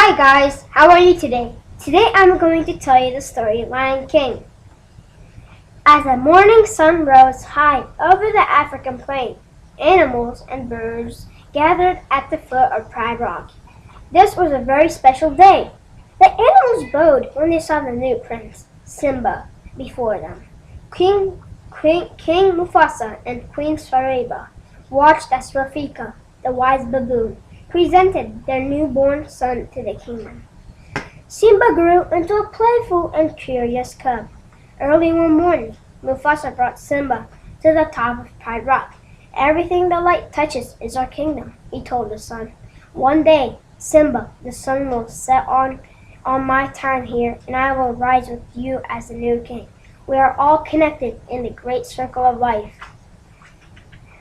Hi guys, how are you today? Today I'm going to tell you the story Lion King. As the morning sun rose high over the African plain, animals and birds gathered at the foot of Pride Rock. This was a very special day. The animals bowed when they saw the new prince, Simba, before them. King Mufasa and Queen Sariba watched as Rafika, the wise baboon, presented their newborn son to the kingdom. Simba grew into a playful and curious cub. Early one morning, Mufasa brought Simba to the top of Pride Rock. Everything the light touches is our kingdom, he told the sun. One day, Simba, the sun will set on my time here, and I will rise with you as the new king. We are all connected in the great circle of life.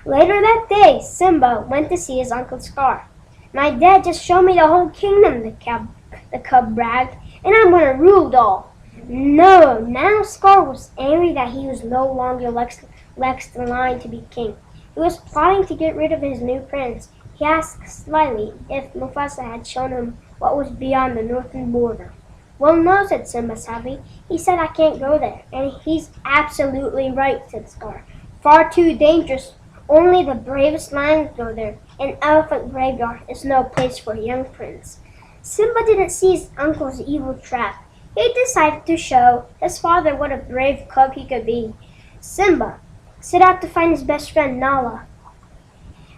Later that day, Simba went to see his uncle Scar. My dad just showed me the whole kingdom, the cub bragged, and I'm going to rule it all. No, now Scar was angry that he was no longer next in line to be king. He was plotting to get rid of his new prince. He asked slyly if Mufasa had shown him what was beyond the northern border. Well, no, said Simba sadly. He said I can't go there, and he's absolutely right, said Scar. Far too dangerous. Only the bravest lions go there. An elephant graveyard is no place for a young prince. Simba didn't see his uncle's evil trap. He decided to show his father what a brave cub he could be. Simba set out to find his best friend Nala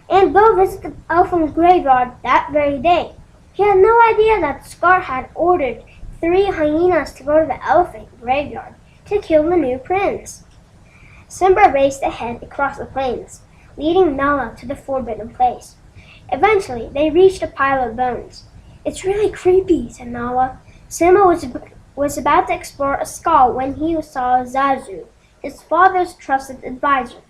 and go visit the elephant graveyard that very day. He had no idea that Scar had ordered 3 hyenas to go to the elephant graveyard to kill the new prince. Simba raced ahead across the plains, leading Nala to the forbidden place. Eventually, they reached a pile of bones. It's really creepy, said Nala. Simba was about to explore a skull when he saw Zazu, his father's trusted advisor.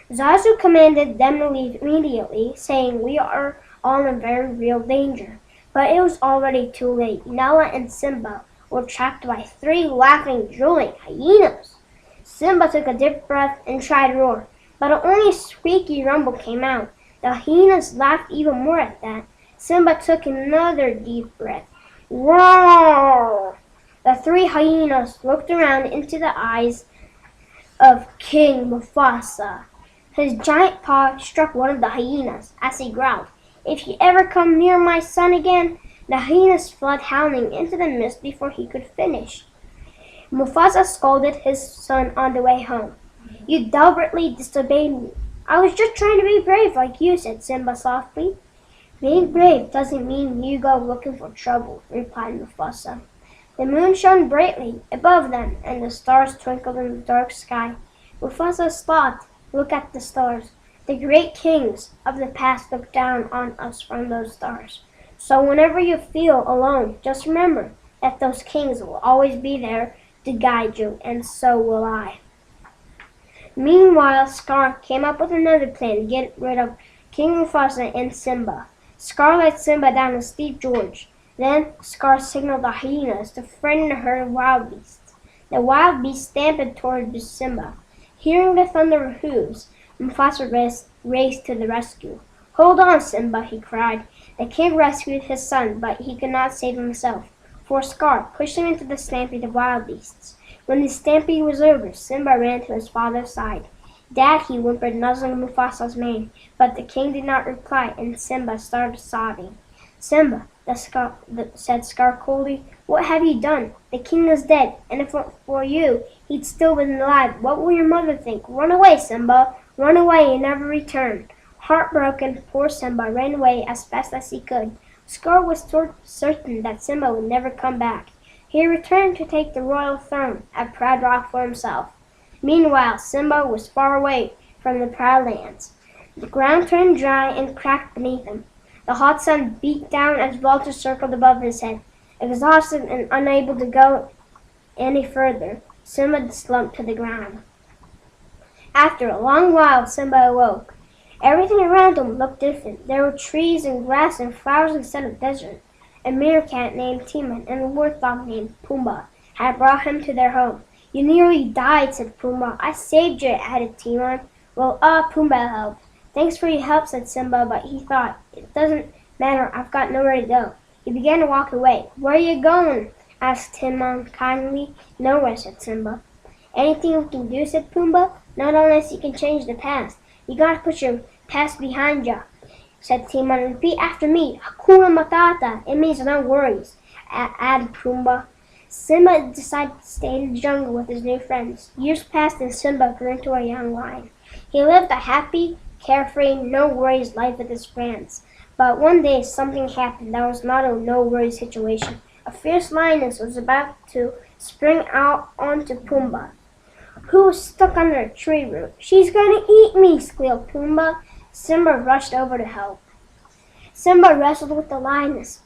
Zazu commanded them to leave immediately, saying, "We are all in very real danger." But it was already too late. Nala and Simba were trapped by 3 laughing, drooling hyenas. Simba took a deep breath and tried to roar, but only a squeaky rumble came out. The hyenas laughed even more at that. Simba took another deep breath. Roar! The 3 hyenas looked around into the eyes of King Mufasa. His giant paw struck one of the hyenas as he growled, "If you ever come near my son again," the hyenas fled howling into the mist before he could finish. Mufasa scolded his son on the way home. "You deliberately disobeyed me. I was just trying to be brave like you," said Simba softly. "Being brave doesn't mean you go looking for trouble," replied Mufasa. The moon shone brightly above them, and the stars twinkled in the dark sky. Mufasa stopped. Look at the stars. The great kings of the past look down on us from those stars. So whenever you feel alone, just remember that those kings will always be there to guide you, and so will I. Meanwhile, Scar came up with another plan to get rid of King Mufasa and Simba. Scar led Simba down a steep gorge. Then Scar signaled the hyenas to frighten the herd of wild beasts. The wild beasts stamped toward Simba. Hearing the thunder of hooves, Mufasa raced to the rescue. "Hold on, Simba," he cried. The king rescued his son, but he could not save himself, for Scar pushed him into the stampede of wild beasts. When the stampede was over, Simba ran to his father's side. "Dad," he whimpered, nuzzling Mufasa's mane, but the king did not reply, and Simba started sobbing. "Simba," said Scar coldly, "what have you done? The king is dead, and if it weren't for you, he'd still been alive. What will your mother think? Run away, Simba! Run away and never return." Heartbroken, poor Simba ran away as fast as he could. Scar was certain that Simba would never come back. He returned to take the royal throne at Pride Rock for himself. Meanwhile, Simba was far away from the Proud Lands. The ground turned dry and cracked beneath him. The hot sun beat down as vultures circled above his head. Exhausted and unable to go any further, Simba slumped to the ground. After a long while, Simba awoke. Everything around him looked different. There were trees and grass and flowers instead of desert. A meerkat named Timon and a warthog named Pumbaa had brought him to their home. "You nearly died," said Pumbaa. "I saved you," added Timon. "Well, Pumbaa helped." "Thanks for your help," said Simba, but he thought, "It doesn't matter, I've got nowhere to go." He began to walk away. "Where are you going?" asked Timon kindly. "Nowhere," said Simba. "Anything we can do?" said Pumbaa. "Not unless you can change the past. You gotta put your past behind ya," said Timon. "Repeat after me. Hakuna Matata. It means no worries," added Pumbaa. Simba decided to stay in the jungle with his new friends. Years passed and Simba grew into a young lion. He lived a happy, carefree, no-worries life with his friends. But one day something happened that was not a no-worries situation. A fierce lioness was about to spring out onto Pumbaa, who was stuck under a tree root. "She's going to eat me!" squealed Pumbaa. Simba rushed over to help. Simba wrestled with the lioness,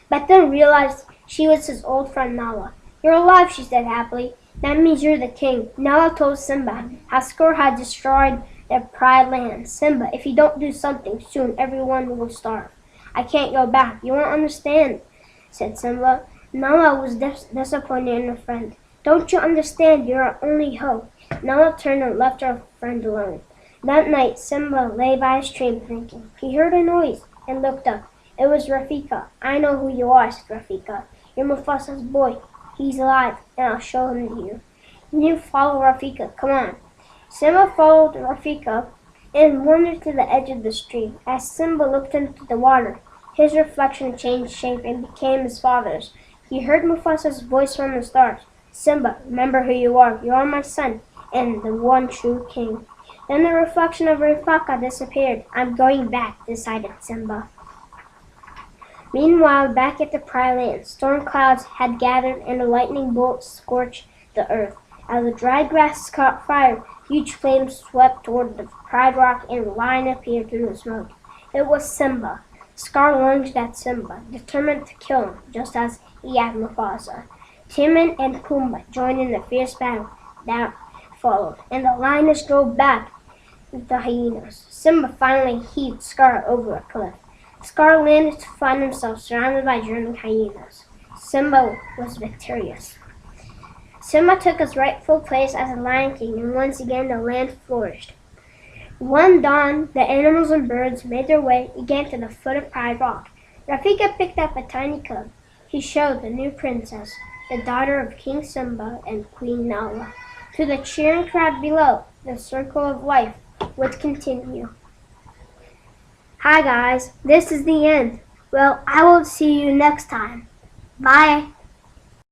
but then realized she was his old friend Nala. "You're alive," she said happily. "That means you're the king." Nala told Simba how Scar had destroyed their pride land. "Simba, if you don't do something soon, everyone will starve." "I can't go back. You won't understand," said Simba. Nala was disappointed in her friend. "Don't you understand? You're our only hope." Nala turned and left her friend alone. That night, Simba lay by a stream thinking. He heard a noise and looked up. It was Rafika. "I know who you are," said Rafika. "You're Mufasa's boy. He's alive, and I'll show him to you." "You follow Rafika. Come on." Simba followed Rafika and wandered to the edge of the stream. As Simba looked into the water, his reflection changed shape and became his father's. He heard Mufasa's voice from the stars. "Simba, remember who you are. You are my son, and the one true king." Then the reflection of Rafika disappeared. "I'm going back," decided Simba. Meanwhile, back at the Pride Land, storm clouds had gathered and a lightning bolt scorched the earth. As the dry grass caught fire, huge flames swept toward the Pride Rock and a lion appeared through the smoke. It was Simba. Scar lunged at Simba, determined to kill him, just as he had Mufasa. Timon and Pumbaa joined in the fierce battle that followed, and the lioness drove back the hyenas. Simba finally heaved Scar over a cliff. Scar landed to find himself surrounded by drowning hyenas. Simba was victorious. Simba took his rightful place as a Lion King, and once again the land flourished. One dawn, the animals and birds made their way again to the foot of Pride Rock. Rafika picked up a tiny cub. He showed the new princess, the daughter of King Simba and Queen Nala. To the cheering crowd below, the circle of life would continue. Hi guys, this is the end. Well, I will see you next time. Bye.